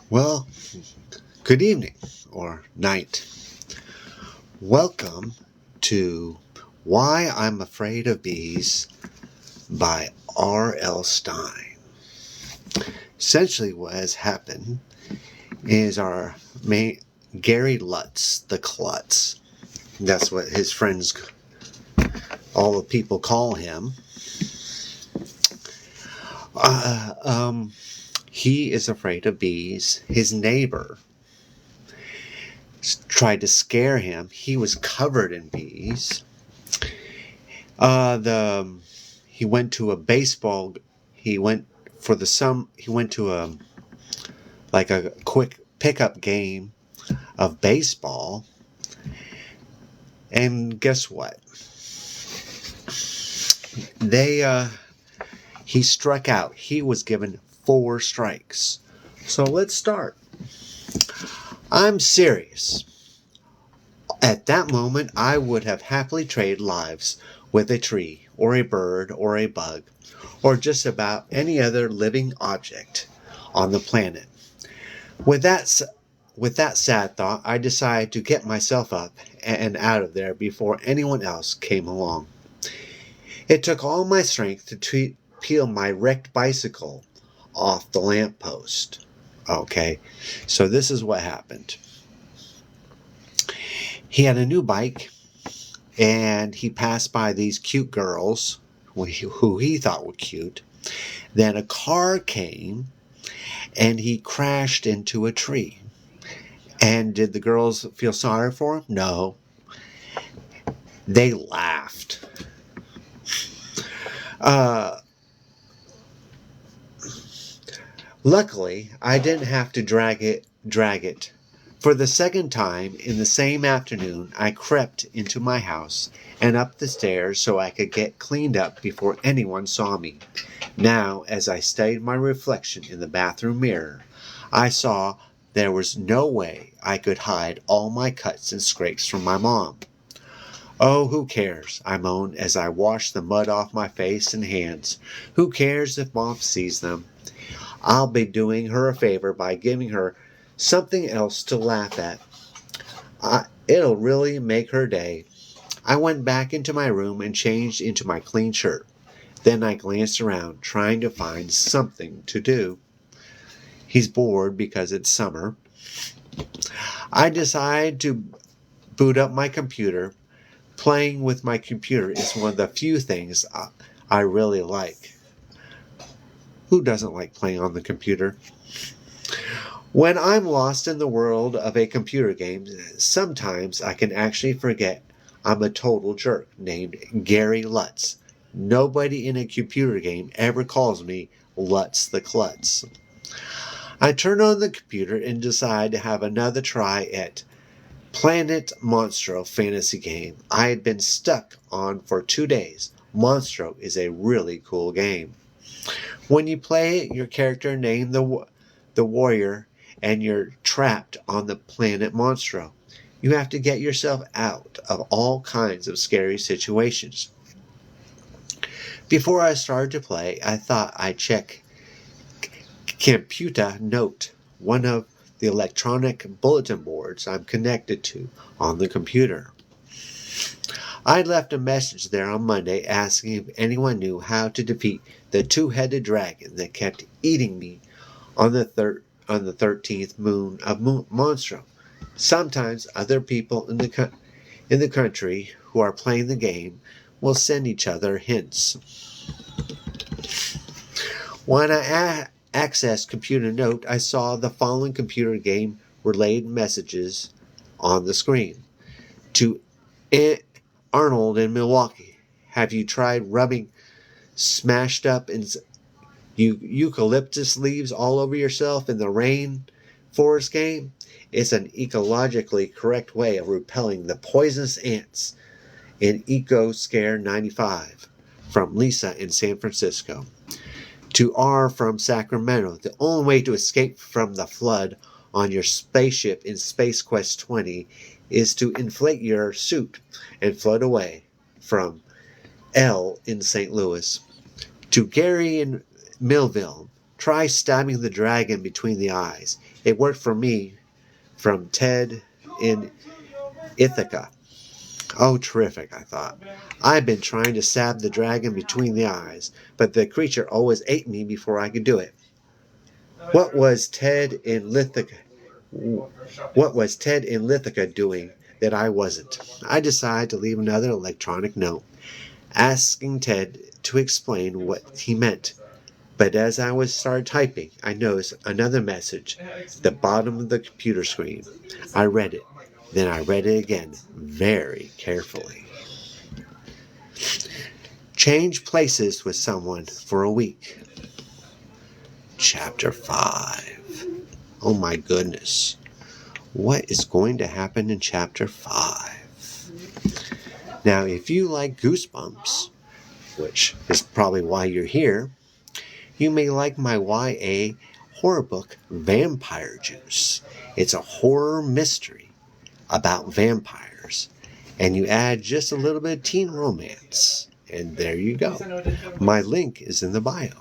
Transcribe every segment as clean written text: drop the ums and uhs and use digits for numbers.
Well, good evening or night. Welcome to Why I'm Afraid of Bees by R.L. Stein. Essentially, what has happened is our main Gary Lutz, the Klutz. That's what his friends, all the people call him. Uh, um, he is afraid of bees. His neighbor tried to scare him. He was covered in bees. The He went to a baseball. He went for the some. He went to a quick pickup game of baseball, and guess what? They He struck out. He was given 4 strikes. So let's start. I'm serious. At that moment, I would have happily traded lives with a tree, or a bird, or a bug, or just about any other living object on the planet. With that, with that sad thought, I decided to get myself up and out of there before anyone else came along. It took all my strength to peel my wrecked bicycle off the lamppost. Okay, so this is what happened. He had a new bike, and he passed by these cute girls who he thought were cute. Then a car came, and he crashed into a tree. And did the girls feel sorry for him? No. They laughed. Uh, Luckily, I didn't have to drag it. For the second time in the same afternoon, I crept into my house and up the stairs so I could get cleaned up before anyone saw me. Now, as I studied my reflection in the bathroom mirror, I saw there was no way I could hide all my cuts and scrapes from my mom. Oh, who cares? I moaned as I washed the mud off my face and hands. Who cares if Mom sees them? I'll be doing her a favor by giving her something else to laugh at. It'll really make her day. I went back into my room and changed into my clean shirt. Then I glanced around, trying to find something to do. He's bored because it's summer. I decided to boot up my computer. Playing with my computer is one of the few things I really like. Who doesn't like playing on the computer? When I'm lost in the world of a computer game, sometimes I can actually forget I'm a total jerk named Gary Lutz. Nobody in a computer game ever calls me Lutz the Klutz. I turn on the computer and decide to have another try at Planet Monstro fantasy game I had been stuck on for 2 days. Monstro is a really cool game. When you play it, your character named the warrior, and you're trapped on the planet Monstro. You have to get yourself out of all kinds of scary situations. Before I started to play, I thought I'd check Computer Note, one of the electronic bulletin boards I'm connected to on the computer. I left a message there on Monday asking if anyone knew how to defeat the two-headed dragon that kept eating me on the 13th moon of Monstro. Sometimes other people in the country who are playing the game will send each other hints. When I accessed Computer Note, I saw the following computer game related messages on the screen. To Arnold in Milwaukee, have you tried rubbing smashed up eucalyptus leaves all over yourself in the rain forest game? It's an ecologically correct way of repelling the poisonous ants in Eco Scare 95 from Lisa in San Francisco. To R from Sacramento, the only way to escape from the flood on your spaceship in Space Quest 20 is to inflate your suit and float away. From L in St. Louis. To Gary in Millville, Try stabbing the dragon between the eyes. It worked for me, from Ted in Ithaca. Oh, terrific, I thought. I've been trying to stab the dragon between the eyes, but the creature always ate me before I could do it. What was Ted in Lithica? What was Ted in Lithica doing that I wasn't? I decided to leave another electronic note, asking Ted to explain what he meant. But as I was started typing, I noticed another message at the bottom of the computer screen. I read it. Then I read it again, very carefully. Change places with someone for a week. Chapter 5. Oh my goodness. What is going to happen in Chapter 5? Now, if you like Goosebumps, which is probably why you're here, you may like my YA horror book, Vampire Juice. It's a horror mystery about vampires, and you add just a little bit of teen romance, and there you go. My link is in the bio.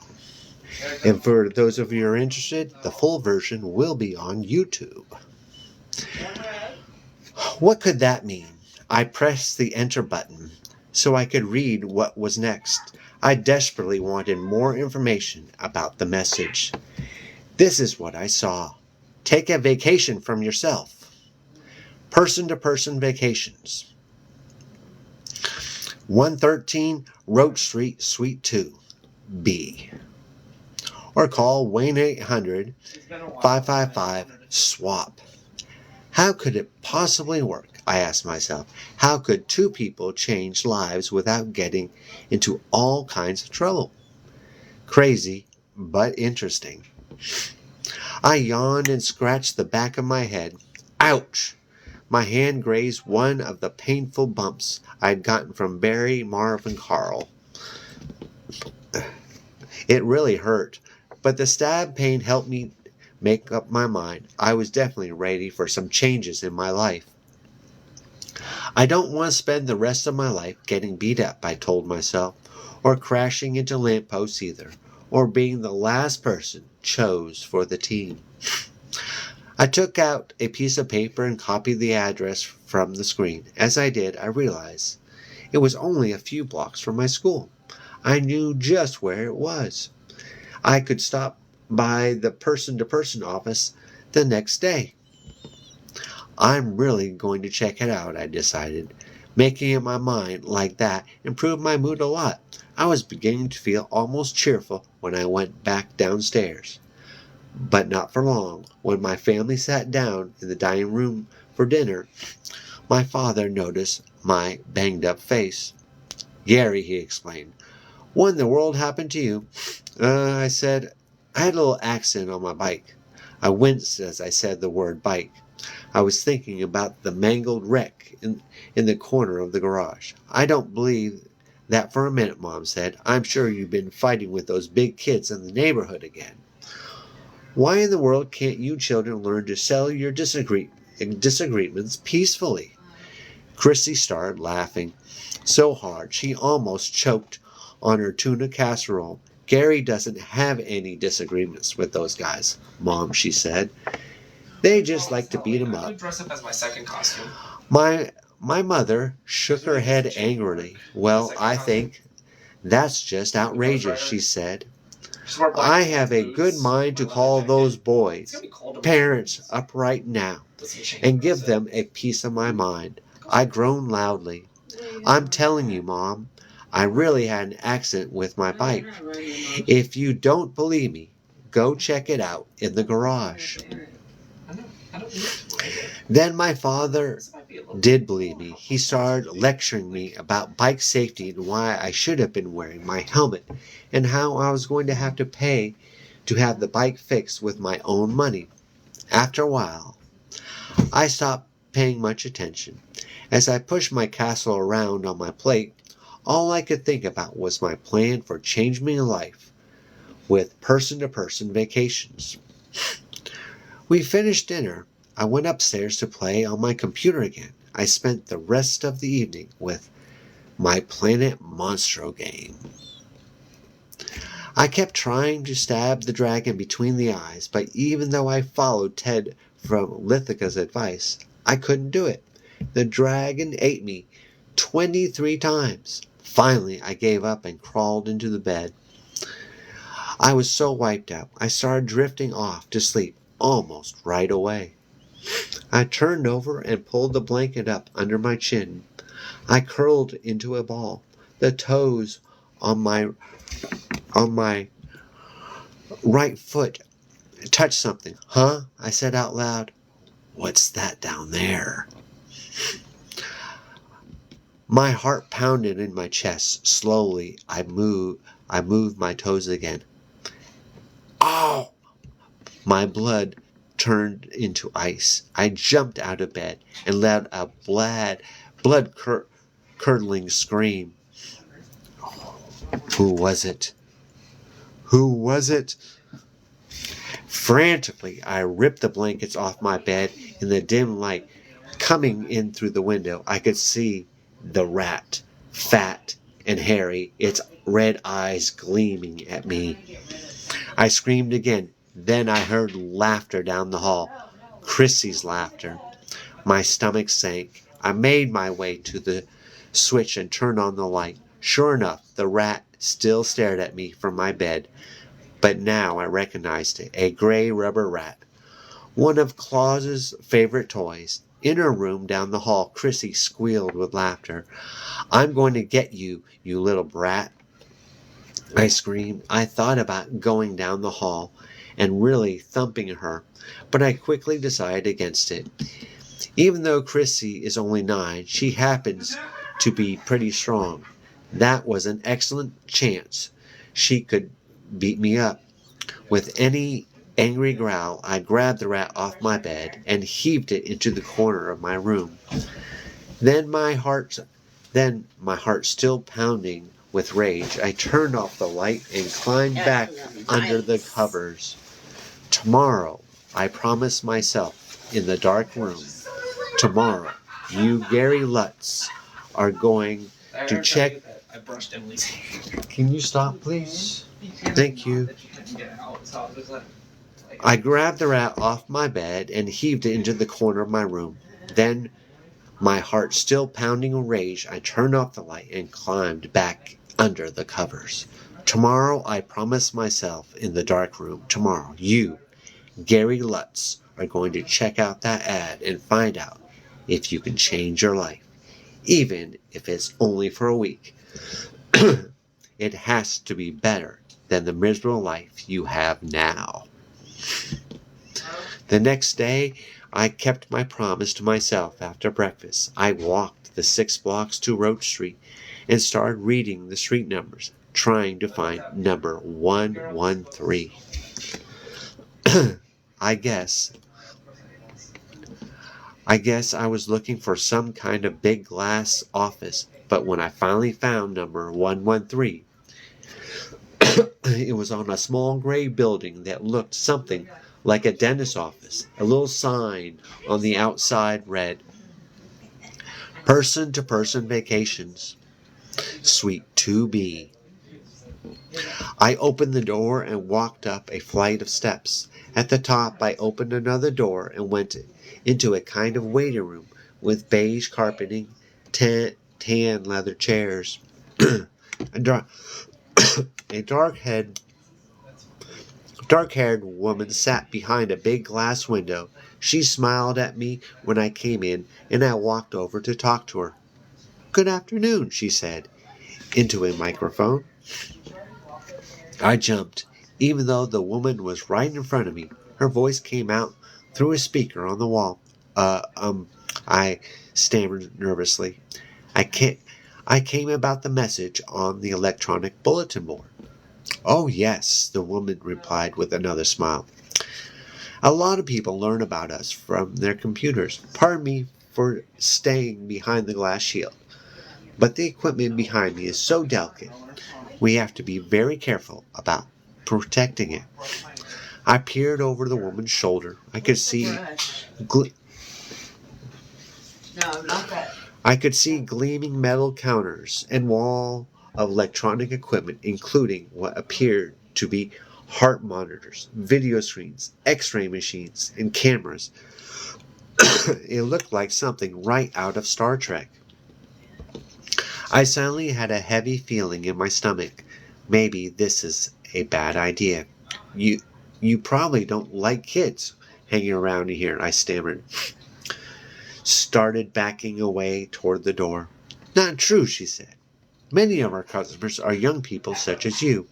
And for those of you who are interested, the full version will be on YouTube. What could that mean? I pressed the enter button so I could read what was next. I desperately wanted more information about the message. This is what I saw. Take a vacation from yourself. Person-to-person vacations. 113 Roach Street, Suite 2, B. Or call Wayne 800-555-SWAP. How could it possibly work? I asked myself. How could two people change lives without getting into all kinds of trouble? Crazy, but interesting. I yawned and scratched the back of my head. Ouch! My hand grazed one of the painful bumps I'd gotten from Barry, Marv, and Carl. It really hurt, but the stab pain helped me make up my mind. I was definitely ready for some changes in my life. I don't want to spend the rest of my life getting beat up, I told myself, or crashing into lampposts either, or being the last person chose for the team. I took out a piece of paper and copied the address from the screen. As I did, I realized it was only a few blocks from my school. I knew just where it was. I could stop by the person-to-person office the next day. I'm really going to check it out, I decided. Making up my mind like that improved my mood a lot. I was beginning to feel almost cheerful when I went back downstairs. But not for long. When my family sat down in the dining room for dinner, my father noticed my banged-up face. Gary, he explained, what in the world happened to you? I said, I had a little accident on my bike. I winced as I said the word bike. I was thinking about the mangled wreck in the corner of the garage. I don't believe that for a minute, Mom said. I'm sure you've been fighting with those big kids in the neighborhood again. Why in the world can't you children learn to settle your disagreements peacefully? Chrissy started laughing so hard she almost choked on her tuna casserole. Gary doesn't have any disagreements with those guys, Mom, she said. They just like to beat him up. I dress up as my second costume. My mother shook her head angrily. Well, I think that's just outrageous, she said. I have a good mind to call those boys parents up right now and give them a piece of my mind. I groaned loudly. I'm telling you, Mom, I really had an accident with my bike. If you don't believe me, go check it out in the garage. Then my father did believe me. He started lecturing me about bike safety and why I should have been wearing my helmet and how I was going to have to pay to have the bike fixed with my own money. After a while, I stopped paying much attention. As I pushed my casserole around on my plate, all I could think about was my plan for changing my life with person-to-person vacations. We finished dinner. I went upstairs to play on my computer again. I spent the rest of the evening with my Planet Monstro game. I kept trying to stab the dragon between the eyes, but even though I followed Ted from Lithica's advice, I couldn't do it. The dragon ate me 23 times. Finally, I gave up and crawled into the bed. I was so wiped out, I started drifting off to sleep almost right away. I turned over and pulled the blanket up under my chin. I curled into a ball. The toes on my right foot touched something. Huh? I said out loud. What's that down there? My heart pounded in my chest. Slowly, I moved my toes again. Oh! My blood turned into ice. I jumped out of bed and let a blood-curdling scream. Who was it? Who was it? Frantically, I ripped the blankets off my bed. In the dim light coming in through the window, I could see the rat, fat and hairy, its red eyes gleaming at me. I screamed again. Then I heard laughter down the hall. Chrissy's laughter. My stomach sank. I made my way to the switch and turned on the light. Sure enough, the rat still stared at me from my bed. But now I recognized it, a gray rubber rat. One of Claus's favorite toys. In her room down the hall, Chrissy squealed with laughter. I'm going to get you, you little brat, I screamed. I thought about going down the hall and really thumping her, but I quickly decided against it. Even though Chrissy is only 9, she happens to be pretty strong. That was an excellent chance she could beat me up. With any angry growl, I grabbed the rat off my bed and heaved it into the corner of my room. Then my heart still pounding with rage, I turned off the light and climbed back under the covers. Tomorrow, I promised myself in the dark room, tomorrow, you Gary Lutz are going to check. Can you stop, please? Thank you. I grabbed the rat off my bed and heaved it into the corner of my room. Then, my heart still pounding with rage, I turned off the light and climbed back under the covers. Tomorrow, I promised myself in the dark room, tomorrow, you, Gary Lutz, are going to check out that ad and find out if you can change your life, even if it's only for a week. It has to be better than the miserable life you have now. The next day, I kept my promise to myself after breakfast. I walked the 6 blocks to Roach Street and started reading the street numbers, trying to find number 113. I guess I was looking for some kind of big glass office, but when I finally found number 113, it was on a small gray building that looked something like a dentist's office. A little sign on the outside read, Person-to-Person Vacations, Suite 2B. I opened the door and walked up a flight of steps. At the top, I opened another door and went into a kind of waiting room with beige carpeting, tan leather chairs. A dark-haired woman sat behind a big glass window. She smiled at me when I came in, and I walked over to talk to her. Good afternoon, she said, into a microphone. I jumped, even though the woman was right in front of me. Her voice came out through a speaker on the wall. I stammered nervously. I came about the message on the electronic bulletin board. Oh, yes, the woman replied with another smile. A lot of people learn about us from their computers. Pardon me for staying behind the glass shield, but the equipment behind me is so delicate. We have to be very careful about protecting it. I peered over the woman's shoulder. I could see gleaming metal counters and wall of electronic equipment, including what appeared to be heart monitors, video screens, x-ray machines, and cameras. It looked like something right out of Star Trek. I suddenly had a heavy feeling in my stomach. Maybe this is a bad idea. You you probably don't like kids hanging around here, I stammered. Started backing away toward the door. Not true, she said. Many of our customers are young people such as you.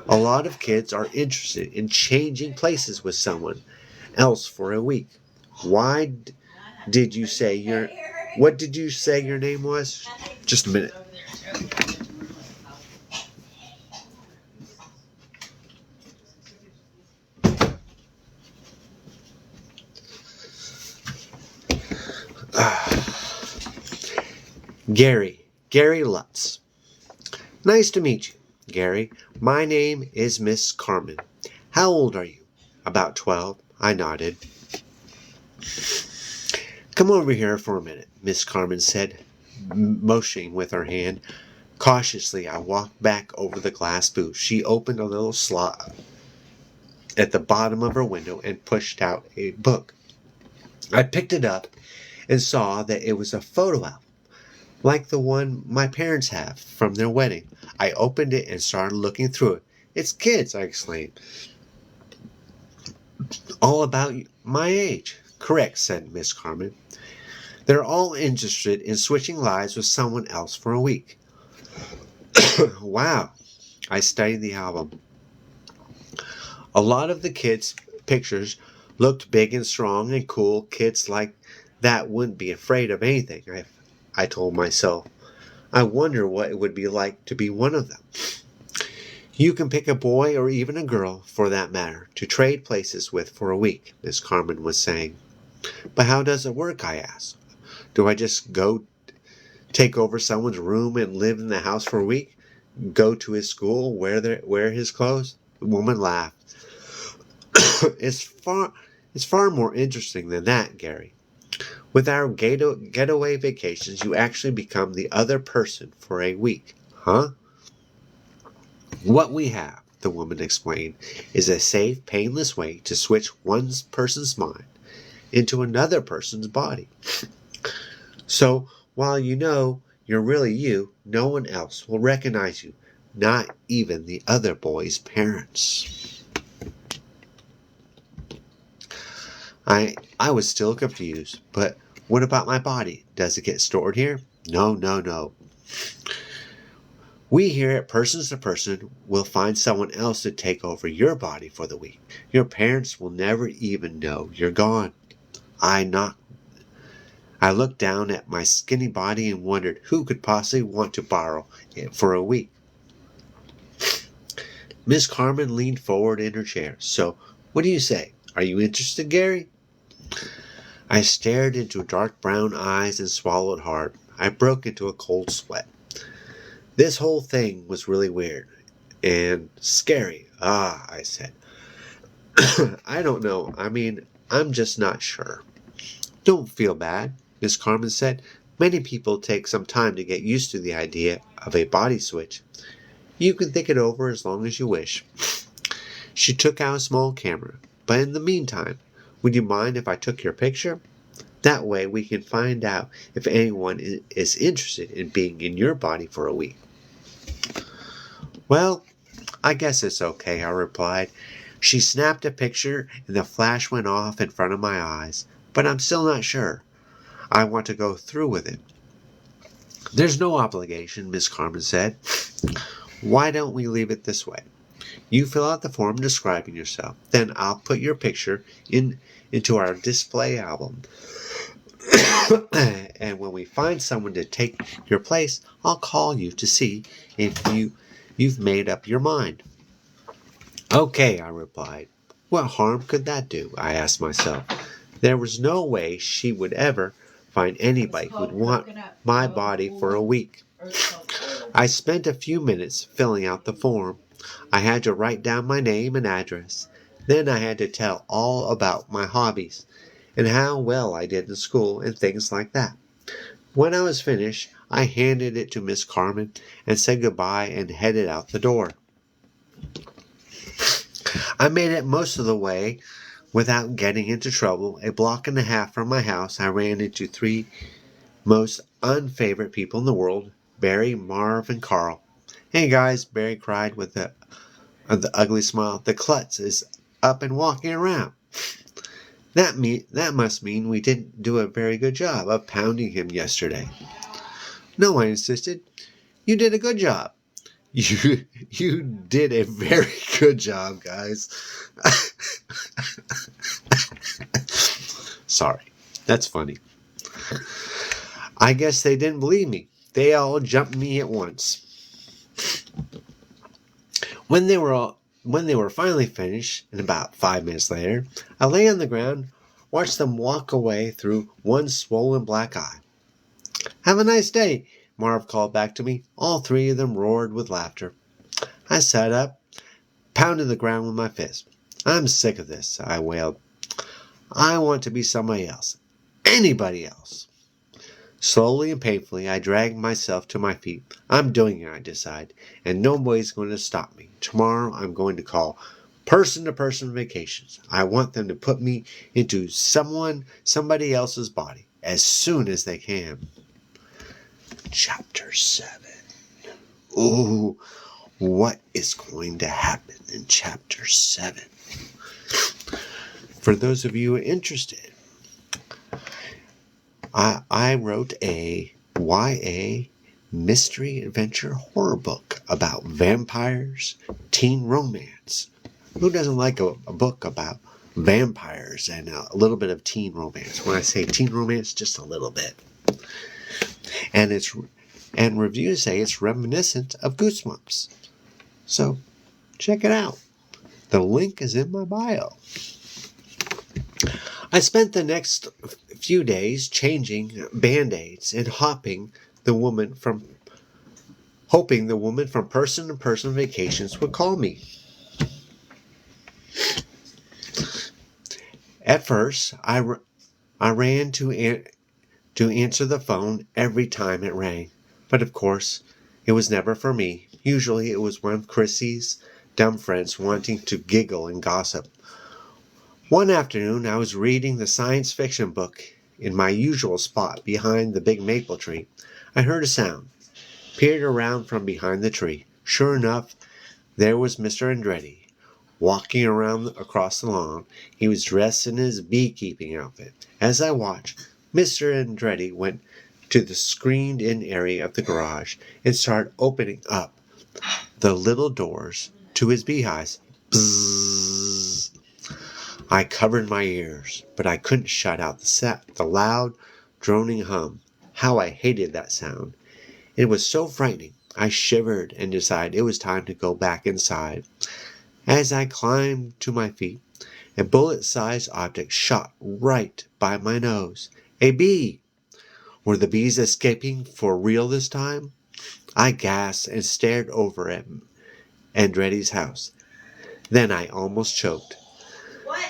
A lot of kids are interested in changing places with someone else for a week. Why did you say your What did you say your name was? Just a minute. Gary Lutz. Nice to meet you, Gary. My name is Miss Carmen. How old are you? About 12. I nodded. Come over here for a minute, Miss Carmen said, motioning with her hand. Cautiously, I walked back over the glass booth. She opened a little slot at the bottom of her window and pushed out a book. I picked it up and saw that it was a photo album, like the one my parents have from their wedding. I opened it and started looking through it. It's kids, I exclaimed. All about my age. Correct, said Miss Carmen. They're all interested in switching lives with someone else for a week. Wow. I studied the album. A lot of the kids' pictures looked big and strong and cool. Kids like that wouldn't be afraid of anything, I told myself. I wonder what it would be like to be one of them. You can pick a boy or even a girl, for that matter, to trade places with for a week, Miss Carmen was saying. But how does it work, I asked. Do I just go take over someone's room and live in the house for a week? Go to his school, wear his clothes? The woman laughed. It's far more interesting than that, Gary. With our getaway vacations, you actually become the other person for a week. Huh? What we have, the woman explained, is a safe, painless way to switch one person's mind into another person's body. So, while you know you're really you, no one else will recognize you, not even the other boy's parents. I was still confused, but what about my body? Does it get stored here? No. We here at Persons to Person will find someone else to take over your body for the week. Your parents will never even know you're gone. I looked down at my skinny body and wondered who could possibly want to borrow it for a week. Miss Carmen leaned forward in her chair. So, what do you say? Are you interested, Gary? I stared into dark brown eyes and swallowed hard. I broke into a cold sweat. This whole thing was really weird and scary. I said. I don't know. I'm just not sure. Don't feel bad, Miss Carmen said. Many people take some time to get used to the idea of a body switch. You can think it over as long as you wish. She took out a small camera. But in the meantime, would you mind if I took your picture? That way we can find out if anyone is interested in being in your body for a week. Well, I guess it's okay, I replied. She snapped a picture and the flash went off in front of my eyes. But I'm still not sure. I want to go through with it. There's no obligation, Miss Carmen said. Why don't we leave it this way? You fill out the form describing yourself. Then I'll put your picture into our display album. And when we find someone to take your place, I'll call you to see if you've made up your mind. Okay, I replied. What harm could that do? I asked myself. There was no way she would ever find anybody who'd want my body for a week. I spent a few minutes filling out the form. I had to write down my name and address. Then I had to tell all about my hobbies and how well I did in school and things like that. When I was finished, I handed it to Miss Carmen and said goodbye and headed out the door. I made it most of the way without getting into trouble. A block and a half from my house, I ran into three most unfavorite people in the world, Barry, Marv, and Carl. Hey guys, Barry cried with the ugly smile. The klutz is up and walking around. That must mean we didn't do a very good job of pounding him yesterday. No, I insisted. You did a good job. You did a very good job, guys. Sorry. That's funny. I guess they didn't believe me. They all jumped me at once. When they were finally finished, and about 5 minutes later, I lay on the ground, watched them walk away through one swollen black eye. Have a nice day, Marv called back to me. All three of them roared with laughter. I sat up, pounded the ground with my fist. I'm sick of this, I wailed. I want to be somebody else. Anybody else. Slowly and painfully, I dragged myself to my feet. I'm doing it, I decided, and nobody's going to stop me. Tomorrow, I'm going to call person-to-person vacations. I want them to put me into somebody else's body as soon as they can. Chapter 7. Ooh, what is going to happen in Chapter 7? For those of you interested, I wrote a YA mystery adventure horror book about vampires, teen romance. Who doesn't like a book about vampires and a little bit of teen romance? When I say teen romance, just a little bit. And reviews say it's reminiscent of Goosebumps. So check it out. The link is in my bio. I spent the next few days changing band-aids and hoping the woman from person-to-person vacations would call me. At first, I ran to answer the phone every time it rang. But of course, it was never for me. Usually it was one of Chrissy's dumb friends wanting to giggle and gossip. One afternoon, I was reading the science fiction book in my usual spot behind the big maple tree. I heard a sound, peered around from behind the tree. Sure enough, there was Mr. Andretti, walking around across the lawn. He was dressed in his beekeeping outfit. As I watched, Mr. Andretti went to the screened-in area of the garage and started opening up the little doors to his beehives. Bzzz. I covered my ears, but I couldn't shut out the loud, droning hum. How I hated that sound. It was so frightening. I shivered and decided it was time to go back inside. As I climbed to my feet, a bullet-sized object shot right by my nose. A bee! Were the bees escaping for real this time? I gasped and stared over at Andretti's house. Then I almost choked.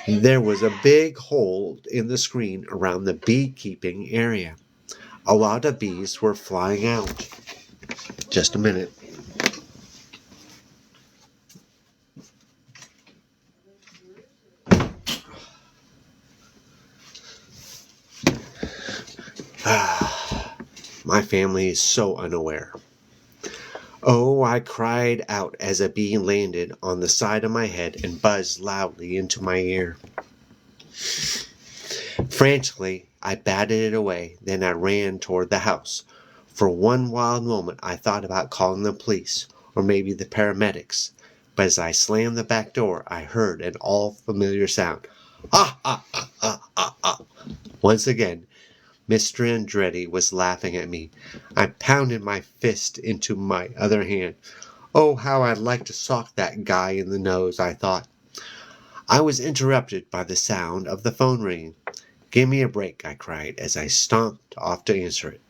There was a big hole in the screen around the beekeeping area. A lot of bees were flying out. Just a minute. My family is so unaware. Oh, I cried out as a bee landed on the side of my head and buzzed loudly into my ear. Frantically, I batted it away. Then I ran toward the house. For one wild moment, I thought about calling the police or maybe the paramedics. But as I slammed the back door, I heard an all-familiar sound. Ah, ah, ah, ah, ah, ah. Once again, Mr. Andretti was laughing at me. I pounded my fist into my other hand. Oh, how I'd like to sock that guy in the nose, I thought. I was interrupted by the sound of the phone ringing. Give me a break, I cried as I stomped off to answer it.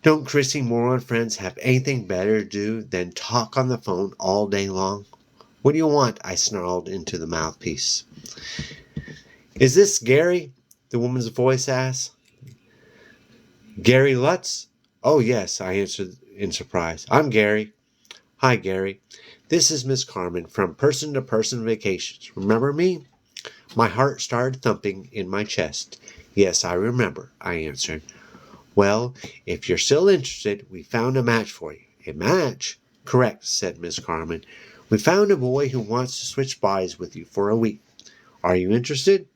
Don't Chrissy Moron friends have anything better to do than talk on the phone all day long? What do you want? I snarled into the mouthpiece. Is this Gary? The woman's voice asked. Gary Lutz? Oh, yes, I answered in surprise. I'm Gary. Hi, Gary. This is Miss Carmen from Person to Person Vacations. Remember me? My heart started thumping in my chest. Yes, I remember, I answered. Well, if you're still interested, we found a match for you. A match? Correct, said Miss Carmen. We found a boy who wants to switch bodies with you for a week. Are you interested?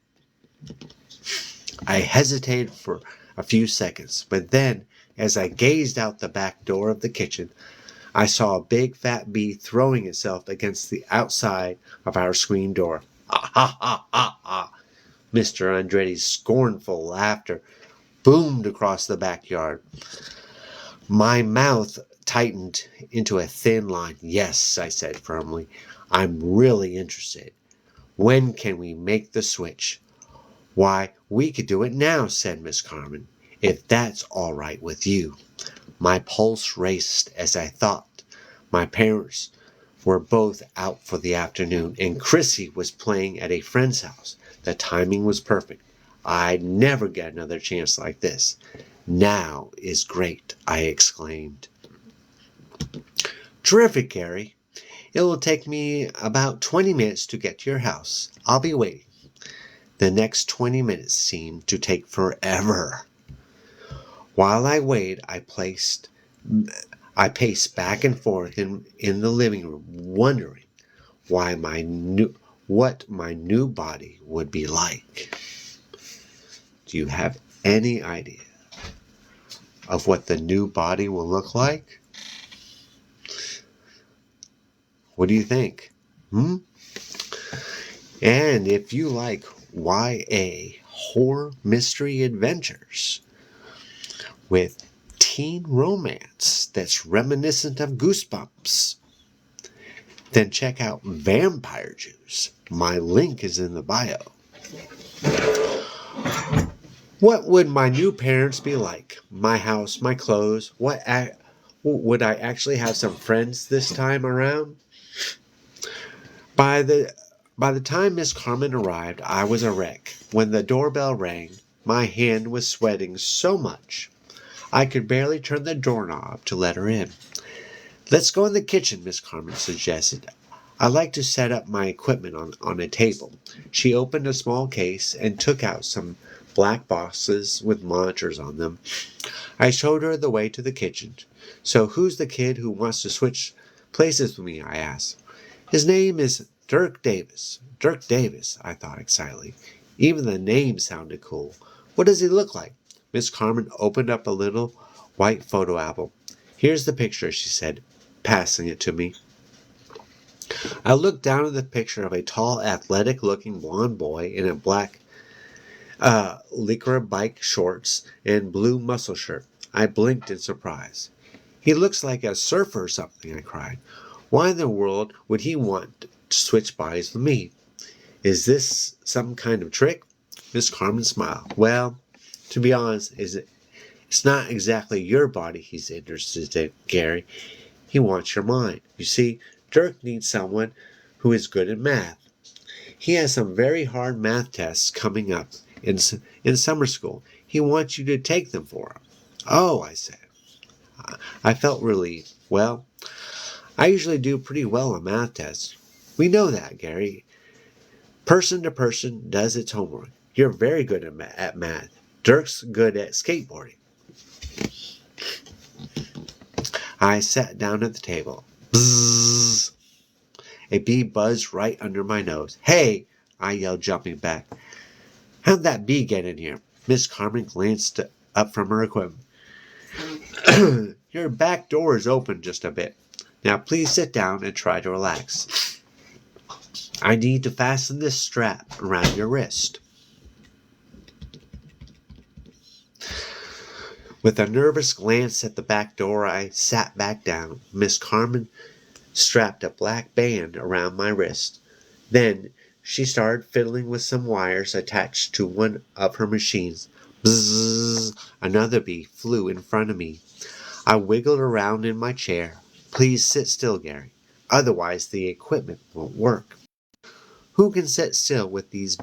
I hesitated for a few seconds, but then, as I gazed out the back door of the kitchen, I saw a big fat bee throwing itself against the outside of our screen door. Ha ha ha ha ha! Mr. Andretti's scornful laughter boomed across the backyard. My mouth tightened into a thin line. Yes, I said firmly. I'm really interested. When can we make the switch? Why, we could do it now, said Miss Carmen, if that's all right with you. My pulse raced as I thought. My parents were both out for the afternoon, and Chrissy was playing at a friend's house. The timing was perfect. I'd never get another chance like this. Now is great, I exclaimed. Terrific, Gary. It will take me about 20 minutes to get to your house. I'll be waiting. The next 20 minutes seemed to take forever. While I waited, I paced back and forth in the living room, wondering what my new body would be like. Do you have any idea of what the new body will look like? What do you think? And if you like YA horror mystery adventures with teen romance that's reminiscent of Goosebumps, then check out Vampire Juice. My link is in the bio. What would my new parents be like? My house, my clothes. Would I actually have some friends this time around? By the time Miss Carmen arrived, I was a wreck. When the doorbell rang, my hand was sweating so much I could barely turn the doorknob to let her in. Let's go in the kitchen, Miss Carmen suggested. I like to set up my equipment on a table. She opened a small case and took out some black boxes with monitors on them. I showed her the way to the kitchen. So who's the kid who wants to switch places with me? I asked. His name is Dirk Davis. Dirk Davis, I thought excitedly. Even the name sounded cool. What does he look like? Miss Carmen opened up a little white photo album. Here's the picture, she said, passing it to me. I looked down at the picture of a tall, athletic-looking blond boy in a black lycra bike shorts and blue muscle shirt. I blinked in surprise. He looks like a surfer or something, I cried. Why in the world would he want to switch bodies with me? Is this some kind of trick? Miss Carmen smiled. Well, to be honest, it's not exactly your body he's interested in, Gary. He wants your mind. You see, Dirk needs someone who is good at math. He has some very hard math tests coming up in summer school. He wants you to take them for him. Oh, I said. I felt relieved. Well, I usually do pretty well on math tests. We know that, Gary. Person to person does its homework. You're very good at math. Dirk's good at skateboarding. I sat down at the table. Bzzz. A bee buzzed right under my nose. Hey! I yelled, jumping back. How'd that bee get in here? Miss Carmen glanced up from her equipment. Your back door is open just a bit. Now please sit down and try to relax. I need to fasten this strap around your wrist. With a nervous glance at the back door, I sat back down. Miss Carmen strapped a black band around my wrist. Then she started fiddling with some wires attached to one of her machines. Bzzz! Another bee flew in front of me. I wiggled around in my chair. Please sit still, Gary. Otherwise the equipment won't work. Who can sit still with these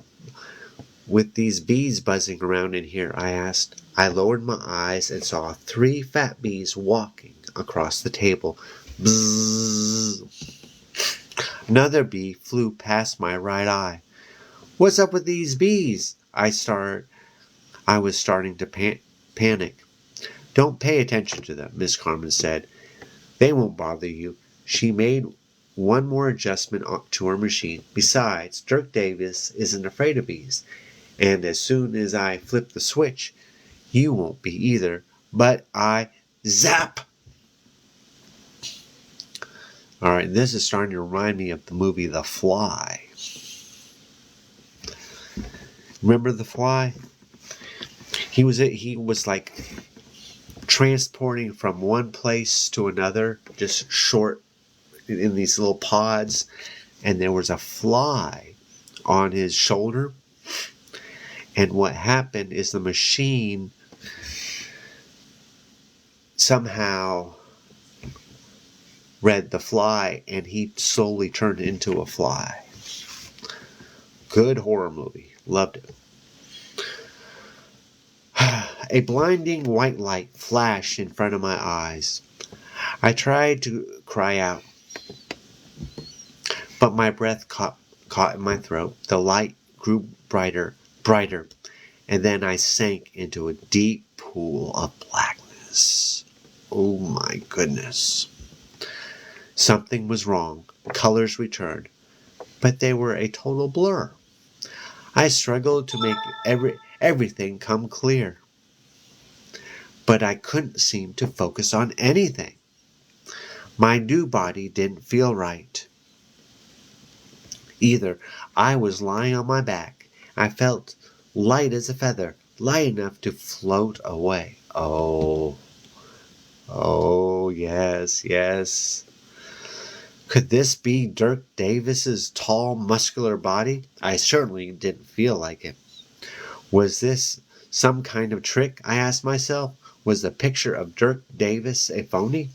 bees buzzing around in here? I asked. I lowered my eyes and saw 3 fat bees walking across the table. Bzzz. Another bee flew past my right eye. What's up with these bees? I was starting to panic. Don't pay attention to them, Miss Carmen said. They won't bother you. She made one more adjustment to her machine. Besides, Dirk Davis isn't afraid of bees. And as soon as I flip the switch, you won't be either. But zap! All right, this is starting to remind me of the movie The Fly. Remember The Fly? He was like transporting from one place to another, just short in these little pods, and there was a fly on his shoulder. And what happened is the machine somehow read the fly, and he slowly turned into a fly. Good horror movie. Loved it. A blinding white light flashed in front of my eyes. I tried to cry out, but my breath caught in my throat. The light grew brighter, and then I sank into a deep pool of blackness. Oh my goodness. Something was wrong. Colors returned, but they were a total blur. I struggled to make everything come clear, but I couldn't seem to focus on anything. My new body didn't feel right either. I was lying on my back. I felt light as a feather, light enough to float away. Oh, yes. Could this be Dirk Davis's tall, muscular body? I certainly didn't feel like it. Was this some kind of trick? I asked myself. Was the picture of Dirk Davis a phony?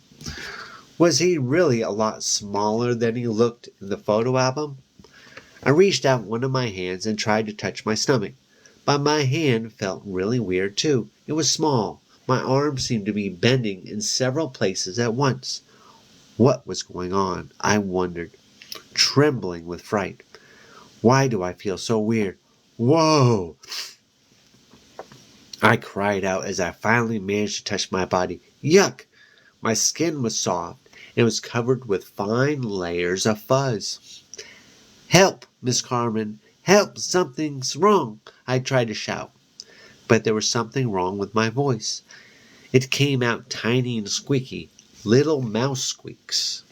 Was he really a lot smaller than he looked in the photo album? I reached out one of my hands and tried to touch my stomach, but my hand felt really weird too. It was small. My arm seemed to be bending in several places at once. What was going on? I wondered, trembling with fright. Why do I feel so weird? Whoa! I cried out as I finally managed to touch my body. Yuck! My skin was soft and was covered with fine layers of fuzz. Help, Miss Carmen! Help! Something's wrong! I tried to shout, but there was something wrong with my voice. It came out tiny and squeaky, little mouse squeaks.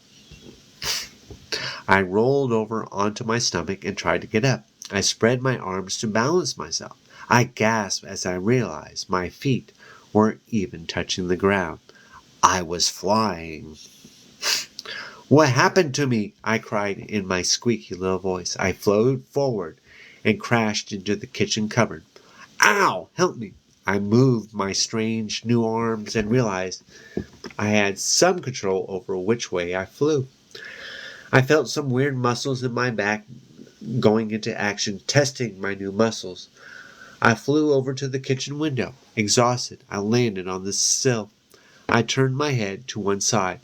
I rolled over onto my stomach and tried to get up. I spread my arms to balance myself. I gasped as I realized my feet weren't even touching the ground. I was flying. What happened to me? I cried in my squeaky little voice. I floated forward and crashed into the kitchen cupboard. Ow! Help me! I moved my strange new arms and realized I had some control over which way I flew. I felt some weird muscles in my back going into action, testing my new muscles. I flew over to the kitchen window. Exhausted, I landed on the sill. I turned my head to one side.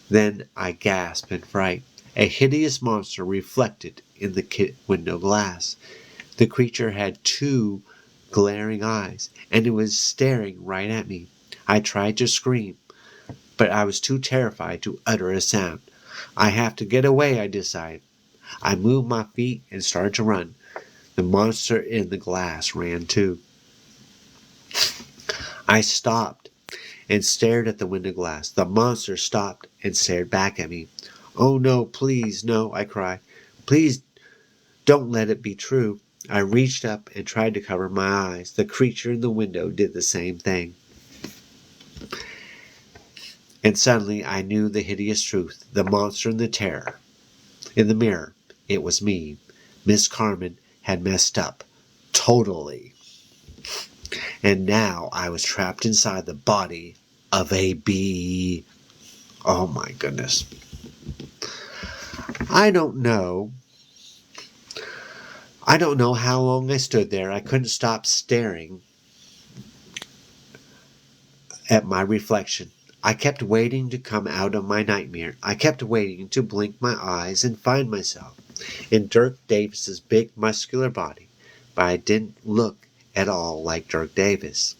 Then I gasped in fright. A hideous monster reflected in the window glass. The creature had two glaring eyes, and it was staring right at me. I tried to scream, but I was too terrified to utter a sound. I have to get away, I decided. I moved my feet and started to run. The monster in the glass ran too. I stopped and stared at the window glass. The monster stopped and stared back at me. Oh no, please, no, I cried. Please don't let it be true. I reached up and tried to cover my eyes. The creature in the window did the same thing. And suddenly I knew the hideous truth. The monster in the terror. In the mirror, it was me. Miss Carmen had messed up. Totally. And now I was trapped inside the body of a bee. Oh my goodness. I don't know how long I stood there. I couldn't stop staring at my reflection. I kept waiting to come out of my nightmare. I kept waiting to blink my eyes and find myself in Dirk Davis's big muscular body, but I didn't look at all like Dirk Davis.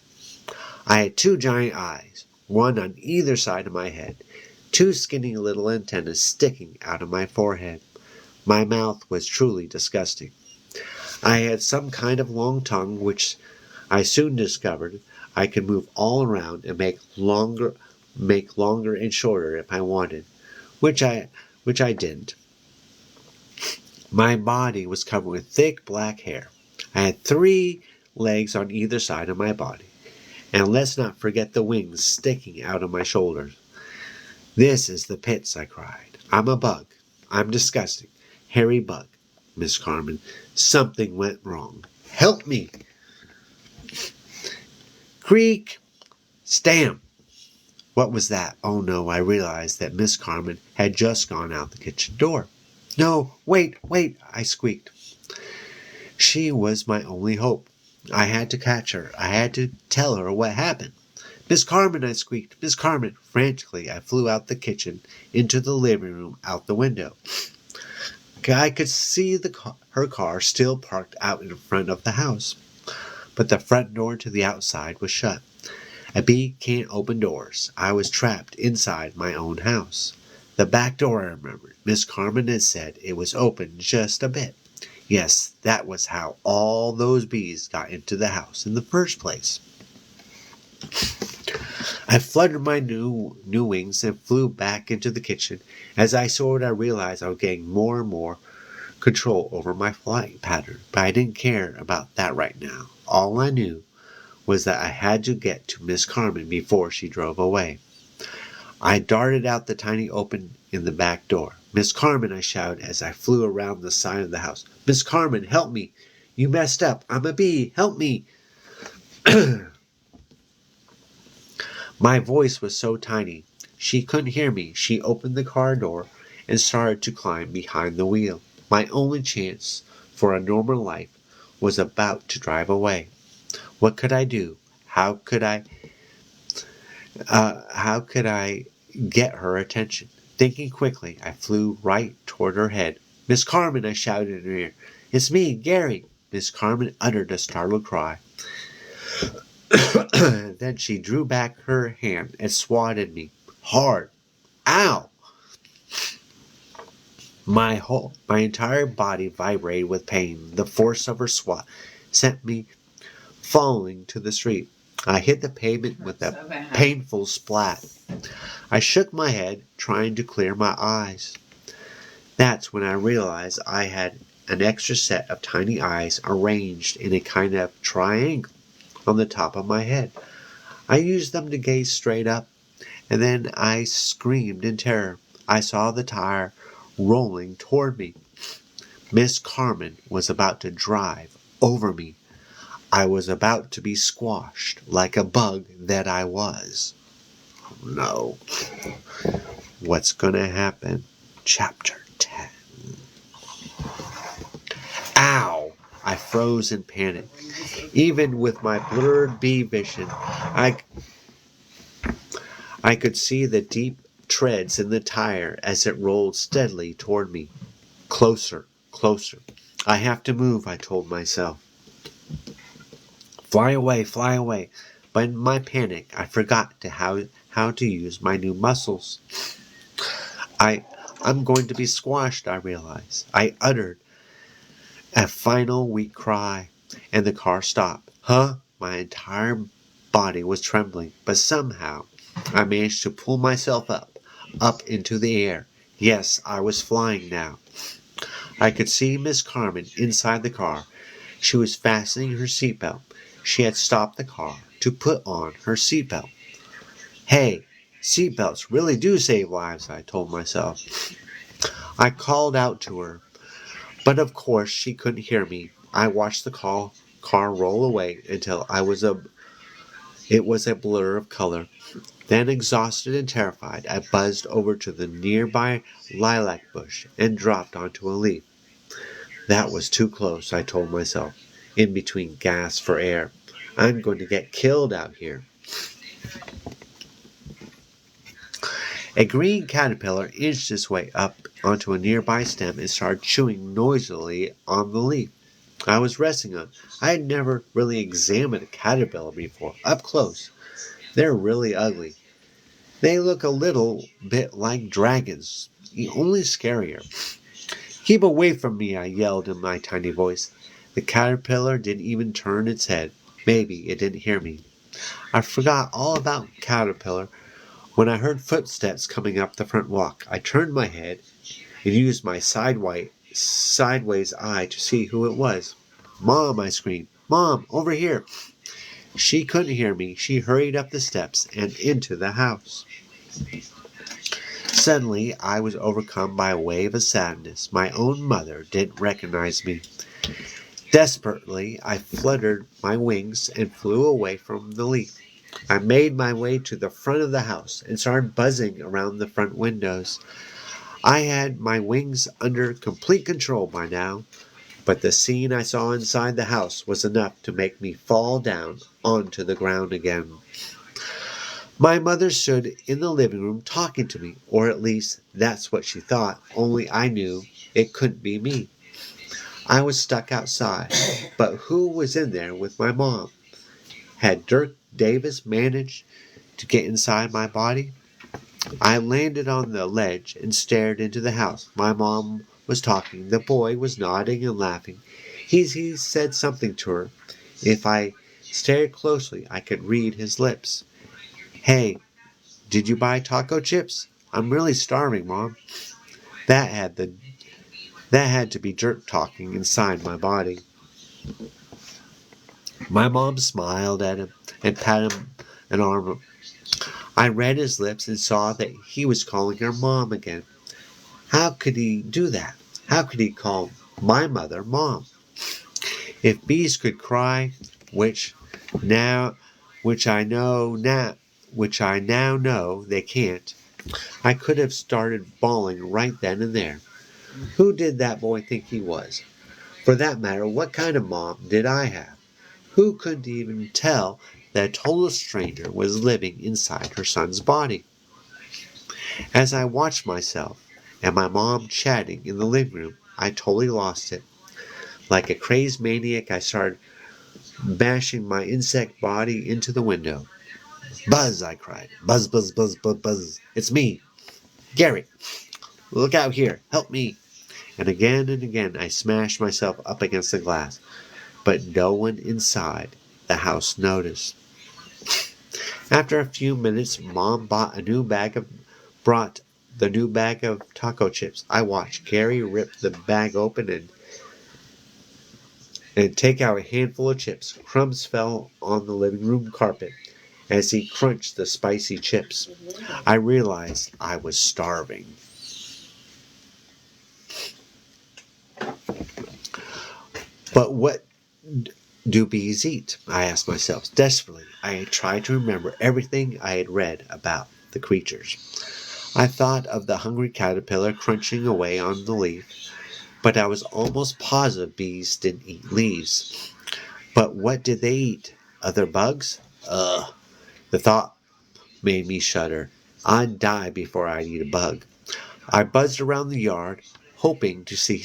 I had two giant eyes, one on either side of my head, two skinny little antennas sticking out of my forehead. My mouth was truly disgusting. I had some kind of long tongue, which I soon discovered I could move all around and make longer and shorter if I wanted, which I didn't. My body was covered with thick black hair. I had 3 legs on either side of my body, and let's not forget the wings sticking out of my shoulders. This is the pits, I cried. I'm a bug. I'm disgusting. Hairy bug. Miss Carmen, something went wrong. Help me! Creak! Stamp! What was that? Oh no, I realized that Miss Carmen had just gone out the kitchen door. No, wait, I squeaked. She was my only hope. I had to catch her. I had to tell her what happened. Miss Carmen, I squeaked. Miss Carmen. Frantically, I flew out the kitchen, into the living room, out the window. I could see her car still parked out in front of the house, but the front door to the outside was shut. A bee can't open doors. I was trapped inside my own house. The back door, I remembered. Miss Carmen had said it was open just a bit. Yes, that was how all those bees got into the house in the first place. I fluttered my new wings and flew back into the kitchen. As I soared, I realized I was getting more and more control over my flight pattern, but I didn't care about that right now. All I knew was that I had to get to Miss Carmen before she drove away. I darted out the tiny opening in the back door. Miss Carmen, I shouted as I flew around the side of the house. Miss Carmen, help me! You messed up! I'm a bee! Help me! My voice was so tiny, she couldn't hear me. She opened the car door and started to climb behind the wheel. My only chance for a normal life was about to drive away. What could I do? How could I get her attention? Thinking quickly, I flew right toward her head. Miss Carmen, I shouted in her ear. It's me, Gary. Miss Carmen uttered a startled cry. Then she drew back her hand and swatted me hard. Ow! My entire body vibrated with pain. The force of her swat sent me falling to the street. I hit the pavement with a painful splat. I shook my head, trying to clear my eyes. That's when I realized I had an extra set of tiny eyes arranged in a kind of triangle on the top of my head. I used them to gaze straight up, and then I screamed in terror. I saw the tire rolling toward me. Miss Carmen was about to drive over me. I was about to be squashed like a bug that I was. Oh, no. What's gonna happen? Chapter 10. Ow! I froze in panic. Even with my blurred bee vision, I could see the deep treads in the tire as it rolled steadily toward me. Closer, closer. I have to move, I told myself. Fly away, fly away. But in my panic, I forgot how to use my new muscles. I'm going to be squashed, I realized. I uttered a final weak cry, and the car stopped. Huh? My entire body was trembling, but somehow I managed to pull myself up into the air. Yes, I was flying now. I could see Miss Carmen inside the car. She was fastening her seatbelt. She had stopped the car to put on her seatbelt. Hey, seatbelts really do save lives, I told myself. I called out to her, but of course she couldn't hear me. I watched the car roll away until it was a blur of color. Then, exhausted and terrified, I buzzed over to the nearby lilac bush and dropped onto a leaf. That was too close, I told myself, in between gasps for air. I'm going to get killed out here. A green caterpillar inched its way up onto a nearby stem and started chewing noisily on the leaf I was resting on. I had never really examined a caterpillar before, up close. They're really ugly. They look a little bit like dragons, only scarier. Keep away from me, I yelled in my tiny voice. The caterpillar didn't even turn its head. Maybe it didn't hear me. I forgot all about caterpillar when I heard footsteps coming up the front walk. I turned my head and used my sideways eye to see who it was. Mom, I screamed. Mom, over here. She couldn't hear me. She hurried up the steps and into the house. Suddenly, I was overcome by a wave of sadness. My own mother didn't recognize me. Desperately, I fluttered my wings and flew away from the leaf. I made my way to the front of the house and started buzzing around the front windows. I had my wings under complete control by now, but the scene I saw inside the house was enough to make me fall down onto the ground again. My mother stood in the living room talking to me, or at least that's what she thought, only I knew it couldn't be me. I was stuck outside, but who was in there with my mom? Had Dirk Davis managed to get inside my body? I landed on the ledge and stared into the house. My mom was talking. The boy was nodding and laughing. He said something to her. If I stared closely, I could read his lips. Hey, did you buy taco chips? I'm really starving, Mom. That had to be Dirk talking inside my body. My mom smiled at him and patted him an arm. I read his lips and saw that he was calling her Mom again. How could he do that? How could he call my mother Mom? If bees could cry, which now know they can't, I could have started bawling right then and there. Who did that boy think he was? For that matter, what kind of mom did I have? Who could even tell that a total stranger was living inside her son's body? As I watched myself and my mom chatting in the living room, I totally lost it. Like a crazed maniac, I started bashing my insect body into the window. Buzz, I cried. Buzz, buzz, buzz, buzz, buzz. It's me. Gary. Look out here. Help me. And again I smashed myself up against the glass. But no one inside the house noticed. After a few minutes, Mom brought the new bag of taco chips. I watched Gary rip the bag open and take out a handful of chips. Crumbs fell on the living room carpet as he crunched the spicy chips. I realized I was starving. But what do bees eat? I asked myself desperately. I tried to remember everything I had read about the creatures. I thought of the hungry caterpillar crunching away on the leaf, but I was almost positive bees didn't eat leaves. But what did they eat? Other bugs? Ugh. The thought made me shudder. I'd die before I'd eat a bug. I buzzed around the yard, hoping to see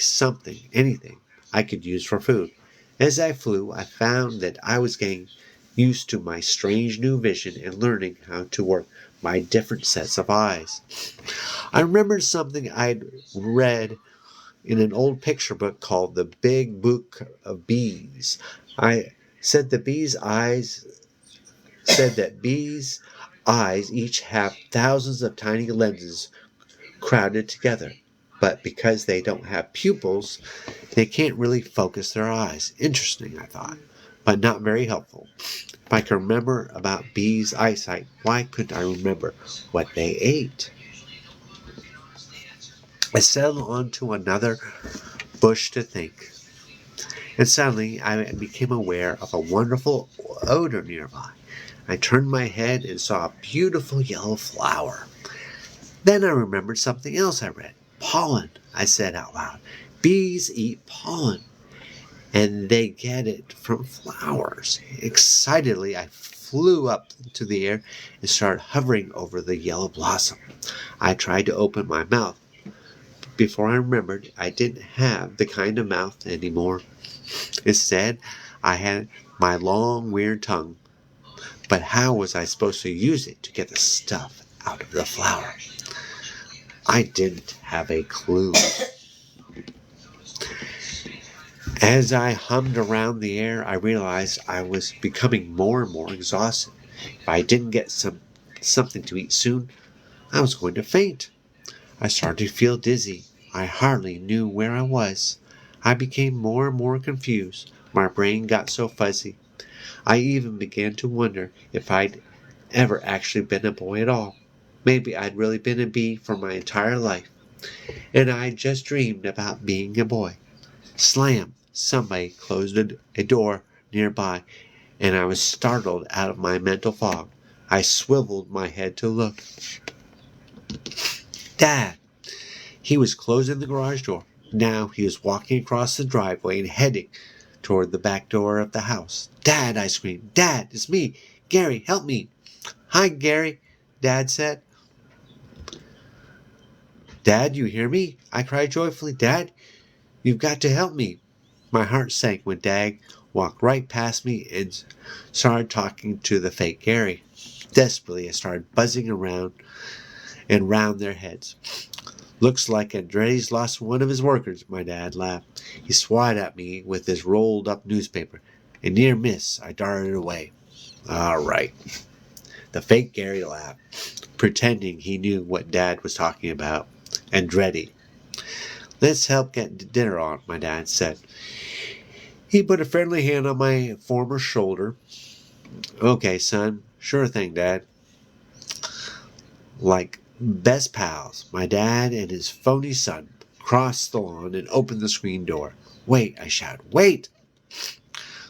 anything I could use for food. As I flew, I found that I was getting used to my strange new vision and learning how to work my different sets of eyes. I remembered something I'd read in an old picture book called The Big Book of Bees. I said that bees' eyes each have thousands of tiny lenses crowded together. But because they don't have pupils, they can't really focus their eyes. Interesting, I thought, but not very helpful. If I could remember about bees' eyesight, why couldn't I remember what they ate? I settled onto another bush to think, and suddenly I became aware of a wonderful odor nearby. I turned my head and saw a beautiful yellow flower. Then I remembered something else I read. Pollen, I said out loud. Bees eat pollen, and they get it from flowers. Excitedly, I flew up into the air and started hovering over the yellow blossom. I tried to open my mouth. Before I remembered, I didn't have the kind of mouth anymore. Instead, I had my long, weird tongue. But how was I supposed to use it to get the stuff out of the flower? I didn't have a clue. As I hummed around the air, I realized I was becoming more and more exhausted. If I didn't get something to eat soon, I was going to faint. I started to feel dizzy. I hardly knew where I was. I became more and more confused. My brain got so fuzzy. I even began to wonder if I'd ever actually been a boy at all. Maybe I'd really been a bee for my entire life, and I'd just dreamed about being a boy. Slam! Somebody closed a door nearby, and I was startled out of my mental fog. I swiveled my head to look. Dad! He was closing the garage door. Now he was walking across the driveway and heading toward the back door of the house. Dad! I screamed. Dad! It's me! Gary! Help me! Hi, Gary! Dad said. Dad, you hear me? I cried joyfully. Dad, you've got to help me. My heart sank when Dad walked right past me and started talking to the fake Gary. Desperately, I started buzzing around and round their heads. Looks like Andretti's lost one of his workers, my dad laughed. He swatted at me with his rolled-up newspaper. A near miss, I darted away. All right. The fake Gary laughed, pretending he knew what Dad was talking about. Andretti. Let's help get dinner on, my dad said. He put a friendly hand on my former shoulder. Okay, son. Sure thing, Dad. Like best pals, my dad and his phony son crossed the lawn and opened the screen door. Wait, I shouted. Wait!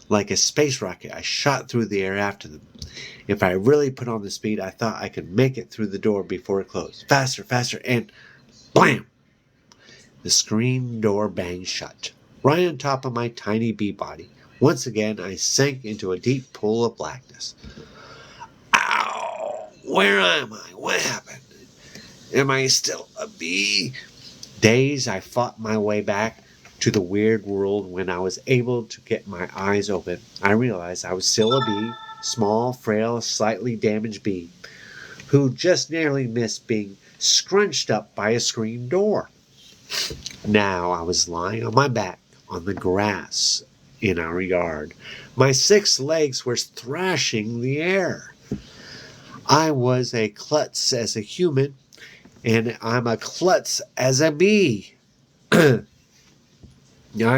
Like a space rocket, I shot through the air after them. If I really put on the speed, I thought I could make it through the door before it closed. Faster, faster, and blam! The screen door banged shut, right on top of my tiny bee body. Once again, I sank into a deep pool of blackness. Ow! Where am I? What happened? Am I still a bee? Dazed, I fought my way back to the weird world. When I was able to get my eyes open, I realized I was still a bee, small, frail, slightly damaged bee, who just narrowly missed being scrunched up by a screen door. Now I was lying on my back on the grass in our yard. My 6 legs were thrashing the air. I was a klutz as a human, and I'm a klutz as a bee. I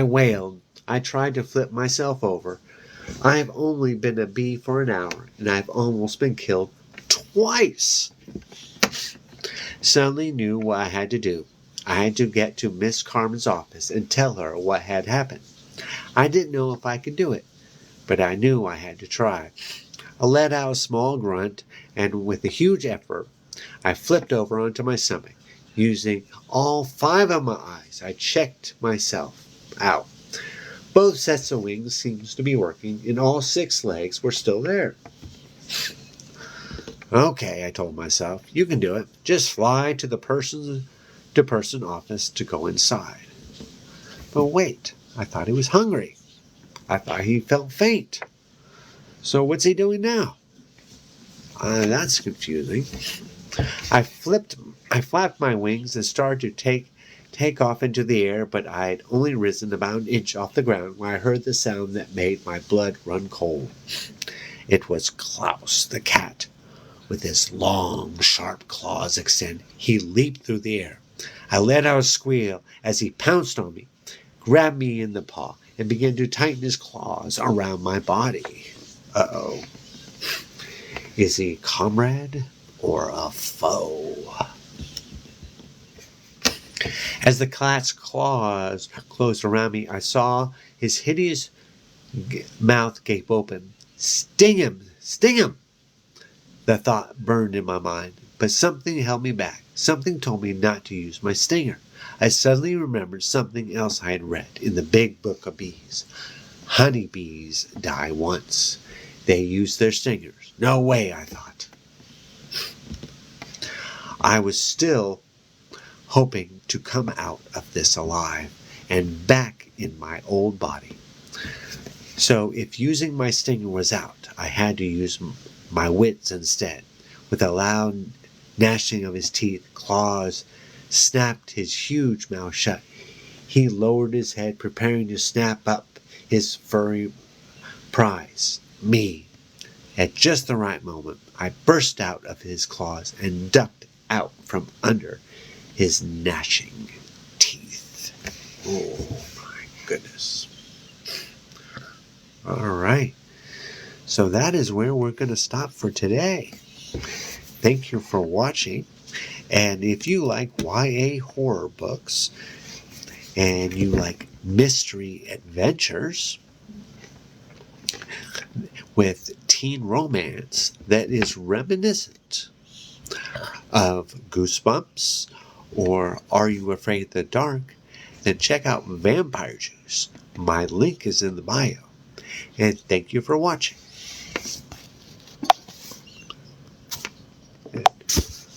wailed. I tried to flip myself over. I've only been a bee for an hour, and I've almost been killed twice. Suddenly knew what I had to do. I had to get to Miss Carmen's office and tell her what had happened. I didn't know if I could do it, but I knew I had to try. I let out a small grunt, and with a huge effort, I flipped over onto my stomach. Using all 5 of my eyes, I checked myself out. Both sets of wings seemed to be working, and all 6 legs were still there. Okay, I told myself, you can do it. Just fly to the person-to-person office to go inside. But wait, I thought he was hungry. I thought he felt faint. So what's he doing now? That's confusing. I flapped my wings and started to take off into the air, but I had only risen about an inch off the ground when I heard the sound that made my blood run cold. It was Klaus, the cat. With his long, sharp claws extended, he leaped through the air. I let out a squeal as he pounced on me, grabbed me in the paw, and began to tighten his claws around my body. Uh-oh. Is he a comrade or a foe? As the cat's claws closed around me, I saw his hideous mouth gape open. Sting him! Sting him! The thought burned in my mind, but something held me back. Something told me not to use my stinger. I suddenly remembered something else I had read in the big book of bees. Honeybees die once. They used their stingers. No way, I thought. I was still hoping to come out of this alive and back in my old body. So if using my stinger was out, I had to use my wits instead. With a loud gnashing of his teeth, Claus snapped his huge mouth shut. He lowered his head, preparing to snap up his furry prize, me. At just the right moment, I burst out of his claws and ducked out from under his gnashing teeth. Oh my goodness. All right. So that is where we're going to stop for today. Thank you for watching. And if you like YA horror books and you like mystery adventures with teen romance that is reminiscent of Goosebumps or Are You Afraid of the Dark, then check out Vampire Juice. My link is in the bio. And thank you for watching.